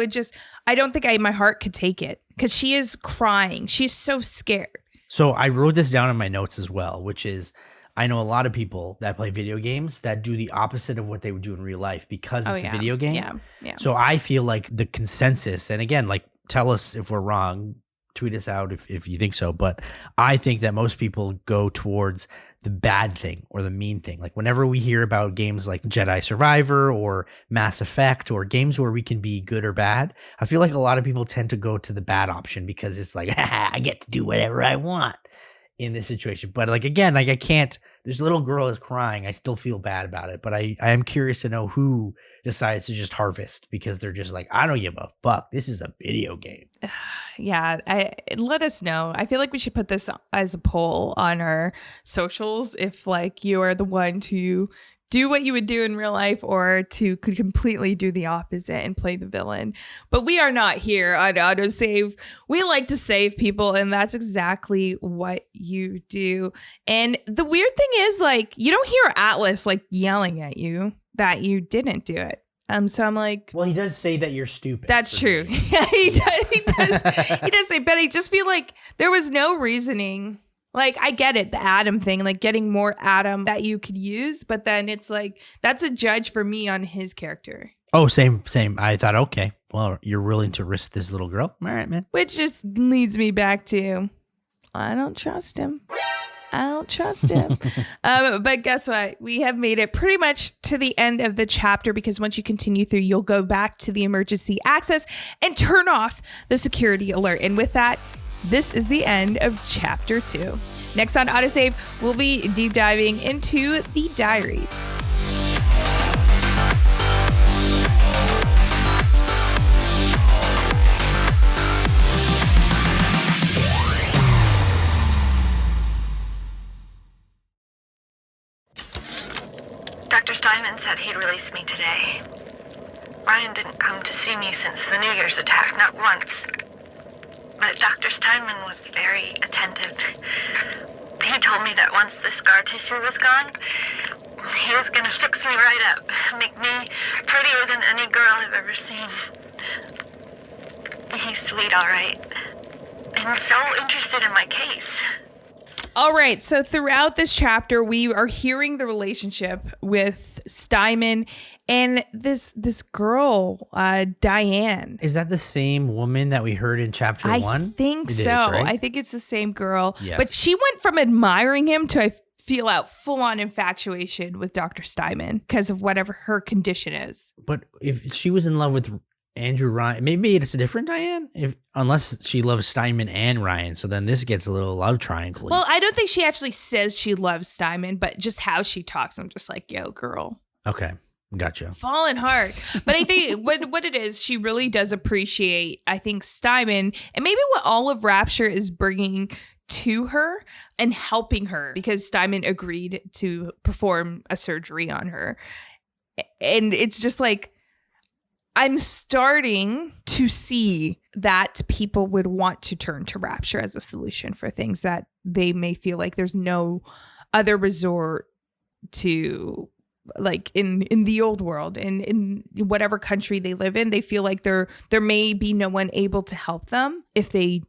don't think my heart could take it because she is crying. She's so scared. So I wrote this down in my notes as well, which is I know a lot of people that play video games that do the opposite of what they would do in real life because it's a video game. Yeah. So I feel like the consensus, and again, like tell us if we're wrong, tweet us out if you think so, but I think that most people go towards the bad thing or the mean thing. Like whenever we hear about games like Jedi Survivor or Mass Effect or games where we can be good or bad, I feel like a lot of people tend to go to the bad option because it's like, I get to do whatever I want in this situation. But like, again, like I can't, this little girl is crying. I still feel bad about it, but I am curious to know who decides to just harvest because they're just like, I don't give a fuck. This is a video game. Yeah, let us know. I feel like we should put this as a poll on our socials if like you are the one to do what you would do in real life or to could completely do the opposite and play the villain. But we are not here on AutoSave. We like to save people, and that's exactly what you do. And the weird thing is, like, you don't hear Atlas like yelling at you that you didn't do it. So I'm like, well, he does say that you're stupid. That's true. Yeah, he does say, but I just feel like there was no reasoning. Like, I get it, the Adam thing, like getting more Adam that you could use, but then it's like, that's a judge for me on his character. Oh, same. I thought, okay, well, you're willing to risk this little girl. All right, man. Which just leads me back to, I don't trust him. But guess what? We have made it pretty much to the end of the chapter because once you continue through, you'll go back to the emergency access and turn off the security alert. And with that, this is the end of chapter 2. Next on AutoSave, we'll be deep diving into the diaries. Dr. Steinman said he'd release me today. Ryan didn't come to see me since the New Year's attack, not once. But Dr. Steinman was very attentive. He told me that once the scar tissue was gone, he was gonna fix me right up, make me prettier than any girl I've ever seen. He's sweet, all right. And so interested in my case. All right, so throughout this chapter, we are hearing the relationship with Steinman and this girl, Diane. Is that the same woman that we heard in chapter 1? I think so. Right? I think it's the same girl. Yes. But she went from admiring him to feel out full-on infatuation with Dr. Steinman because of whatever her condition is. But if she was in love with Andrew Ryan, maybe it's a different Diane, unless she loves Steinman and Ryan. So then this gets a little love triangle. Well, I don't think she actually says she loves Steinman, but just how she talks, I'm just like, yo, girl. Okay, gotcha. Falling hard. But I think what it is, she really does appreciate, I think, Steinman and maybe what all of Rapture is bringing to her and helping her because Steinman agreed to perform a surgery on her. And it's just like, I'm starting to see that people would want to turn to Rapture as a solution for things that they may feel like there's no other resort to, like in the old world and in whatever country they live in. They feel like there may be no one able to help them if they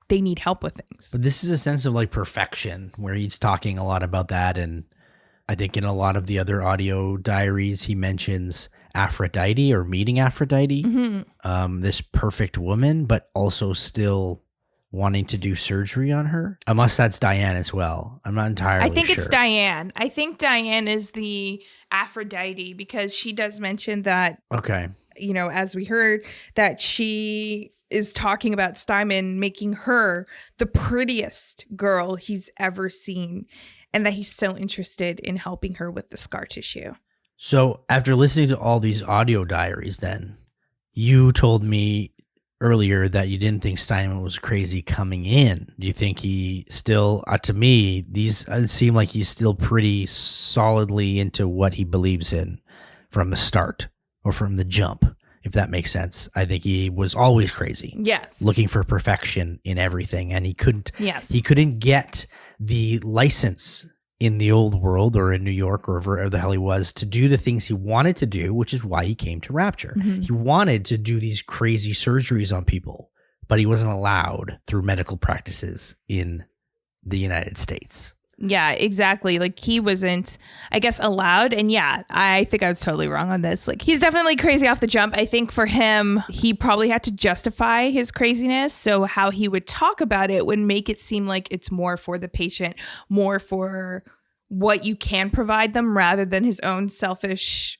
need help with things. But this is a sense of like perfection where he's talking a lot about that. And I think in a lot of the other audio diaries, he mentions Aphrodite or meeting Aphrodite, this perfect woman, but also still wanting to do surgery on her. Unless that's Diane as well. I'm not entirely sure. I think it's Diane. I think Diane is the Aphrodite because she does mention that, okay, you know, as we heard, that she is talking about Steinman making her the prettiest girl he's ever seen and that he's so interested in helping her with the scar tissue. So after listening to all these audio diaries, then you told me earlier that you didn't think Steinman was crazy coming in. Do you think he still, to me, these seem like he's still pretty solidly into what he believes in from the start or from the jump, if that makes sense? I think he was always crazy. Yes. Looking for perfection in everything. And he couldn't get the license in the old world or in New York or wherever the hell he was to do the things he wanted to do, which is why he came to Rapture. Mm-hmm. He wanted to do these crazy surgeries on people, but he wasn't allowed through medical practices in the United States. Yeah, exactly. Like he wasn't, I guess, allowed. And yeah, I think I was totally wrong on this. Like he's definitely crazy off the jump. I think for him, he probably had to justify his craziness. So how he would talk about it would make it seem like it's more for the patient, more for what you can provide them rather than his own selfish,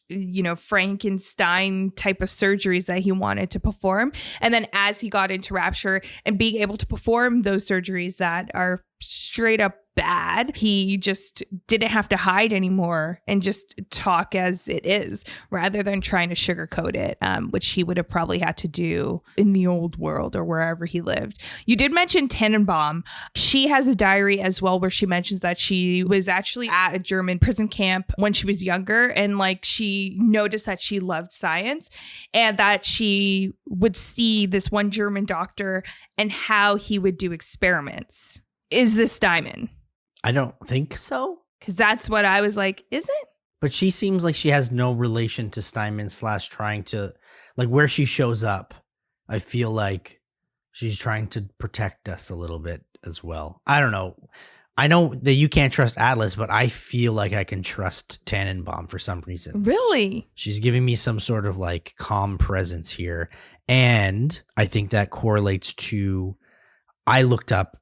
Frankenstein type of surgeries that he wanted to perform. And then as he got into Rapture and being able to perform those surgeries that are straight up bad, he just didn't have to hide anymore and just talk as it is rather than trying to sugarcoat it, which he would have probably had to do in the old world or wherever he lived. You did mention Tannenbaum. She has a diary as well where she mentions that she was actually at a German prison camp when she was younger, and like she noticed that she loved science and that she would see this one German doctor and how he would do experiments. Is this Steinman? I don't think so. Because that's what I was like, is it? But she seems like she has no relation to Steinman / trying to, like where she shows up, I feel like she's trying to protect us a little bit as well. I don't know. I know that you can't trust Atlas, but I feel like I can trust Tannenbaum for some reason. Really? She's giving me some sort of like calm presence here. And I think that correlates to, I looked up,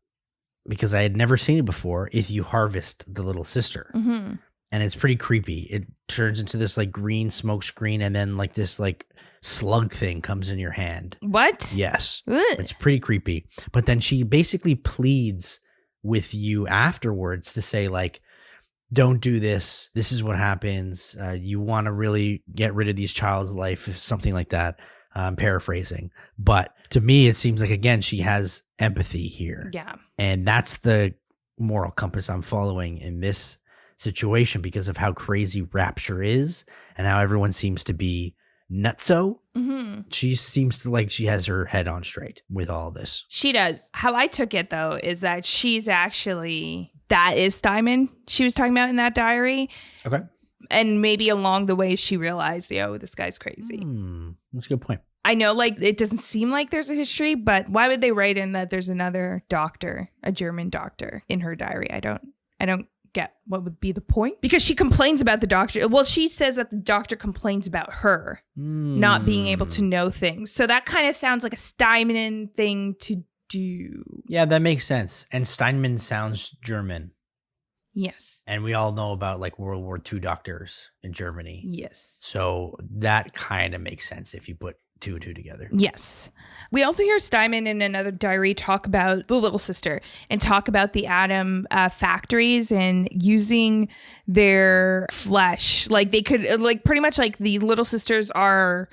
because I had never seen it before, if you harvest the little sister. Mm-hmm. And it's pretty creepy. It turns into this like green smoke screen, and then like this like slug thing comes in your hand. What? Yes. Ugh. It's pretty creepy. But then she basically pleads with you afterwards to say like, don't do this. This is what happens. You want to really get rid of these child's life, something like that. I'm paraphrasing. But to me, it seems like, again, she has empathy here. Yeah. And that's the moral compass I'm following in this situation because of how crazy Rapture is and how everyone seems to be nutso. Mm-hmm. She seems to like she has her head on straight with all this. She does. How I took it, though, is that that is Steinman she was talking about in that diary. Okay. And maybe along the way, she realized, this guy's crazy. That's a good point. I know, like, it doesn't seem like there's a history, but why would they write in that there's another doctor, a German doctor, in her diary? I don't get what would be the point. Because she complains about the doctor. Well, she says that the doctor complains about her not being able to know things. So that kind of sounds like a Steinman thing to do. Yeah, that makes sense. And Steinman sounds German. Yes. And we all know about like World War II doctors in Germany. Yes. So that kind of makes sense if you put two and two together. Yes. We also hear Steinman in another diary talk about the little sister and talk about the atom factories and using their flesh. Like they could, like pretty much like the little sisters are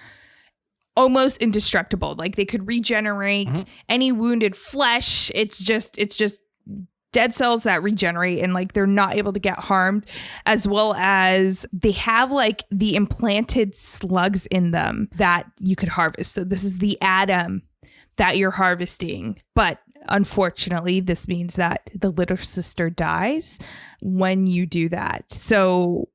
almost indestructible. Like they could regenerate any wounded flesh. It's just dead cells that regenerate and like they're not able to get harmed, as well as they have like the implanted slugs in them that you could harvest. So this is the atom that you're harvesting. But unfortunately, this means that the little sister dies when you do that. So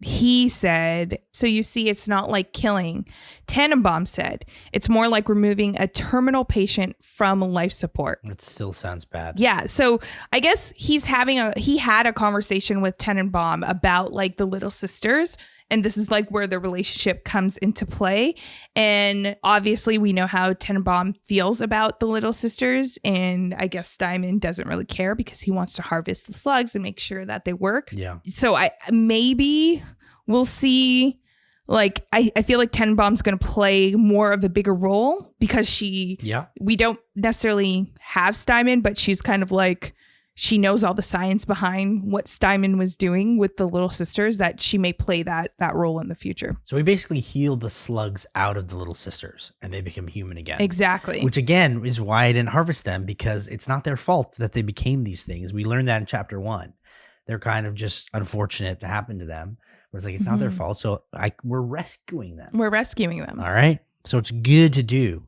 he said, so you see, it's not like killing. Tannenbaum said, it's more like removing a terminal patient from life support. It still sounds bad. Yeah. So I guess he had a conversation with Tannenbaum about like the little sisters. And this is like where the relationship comes into play. And obviously we know how Tannenbaum feels about the little sisters. And I guess Steinman doesn't really care because he wants to harvest the slugs and make sure that they work. Yeah. So maybe we'll see, like, I feel like Tannenbaum's going to play more of a bigger role because we don't necessarily have Steinman, but she's kind of like, she knows all the science behind what Steinman was doing with the little sisters, that she may play that role in the future. So we basically heal the slugs out of the little sisters and they become human again. Exactly. Which again is why I didn't harvest them, because it's not their fault that they became these things. We learned that in chapter 1. They're kind of just unfortunate to happen to them. But it's like, it's not their fault. So we're rescuing them. We're rescuing them. All right. So it's good to do.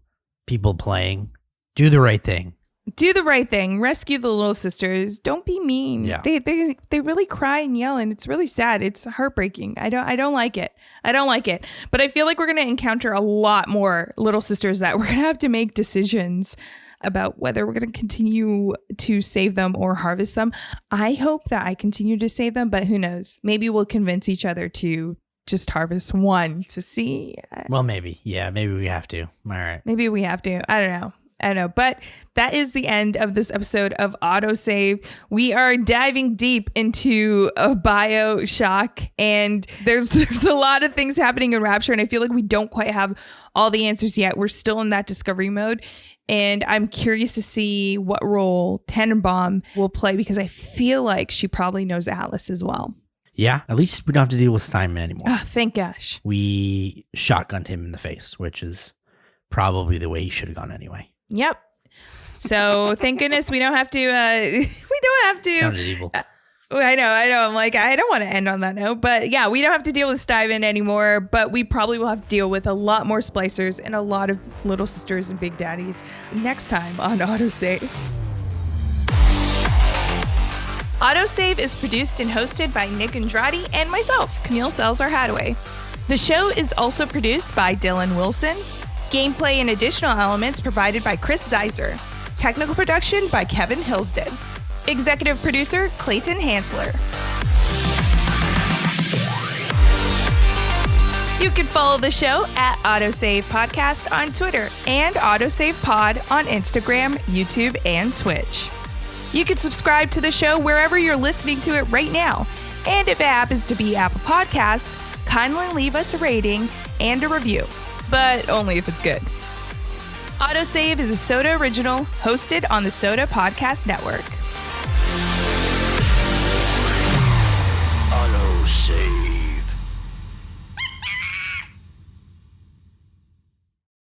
People playing, do the right thing. Do the right thing. Rescue the little sisters. Don't be mean. Yeah. They really cry and yell, and it's really sad. It's heartbreaking. I don't like it. I don't like it. But I feel like we're going to encounter a lot more little sisters that we're going to have to make decisions about whether we're going to continue to save them or harvest them. I hope that I continue to save them, but who knows? Maybe we'll convince each other to just harvest one to see. Well, maybe. Yeah, maybe we have to. All right. Maybe we have to. I don't know. But that is the end of this episode of AutoSave. We are diving deep into a Bioshock, and there's a lot of things happening in Rapture, and I feel like we don't quite have all the answers yet. We're still in that discovery mode, and I'm curious to see what role Tannenbaum will play, because I feel like she probably knows Atlas as well. Yeah, at least we don't have to deal with Steinman anymore. Oh, thank gosh. We shotgunned him in the face, which is probably the way he should have gone anyway. Yep. So thank goodness we don't have to. Sounded evil. I know. I'm like, I don't want to end on that note, but yeah, we don't have to deal with Steinman anymore. But we probably will have to deal with a lot more splicers and a lot of little sisters and big daddies next time on AutoSave. AutoSave is produced and hosted by Nick Andrade and myself, Camille Salazar-Hadaway. The show is also produced by Dylan Wilson. Gameplay and additional elements provided by Chris Zeiser. Technical production by Kevin Hillsdon. Executive producer Clayton Hansler. You can follow the show at AutoSave Podcast on Twitter and AutoSave Pod on Instagram, YouTube, and Twitch. You can subscribe to the show wherever you're listening to it right now. And if it happens to be Apple Podcast, kindly leave us a rating and a review. But only if it's good. AutoSave is a Soda original hosted on the Soda Podcast Network.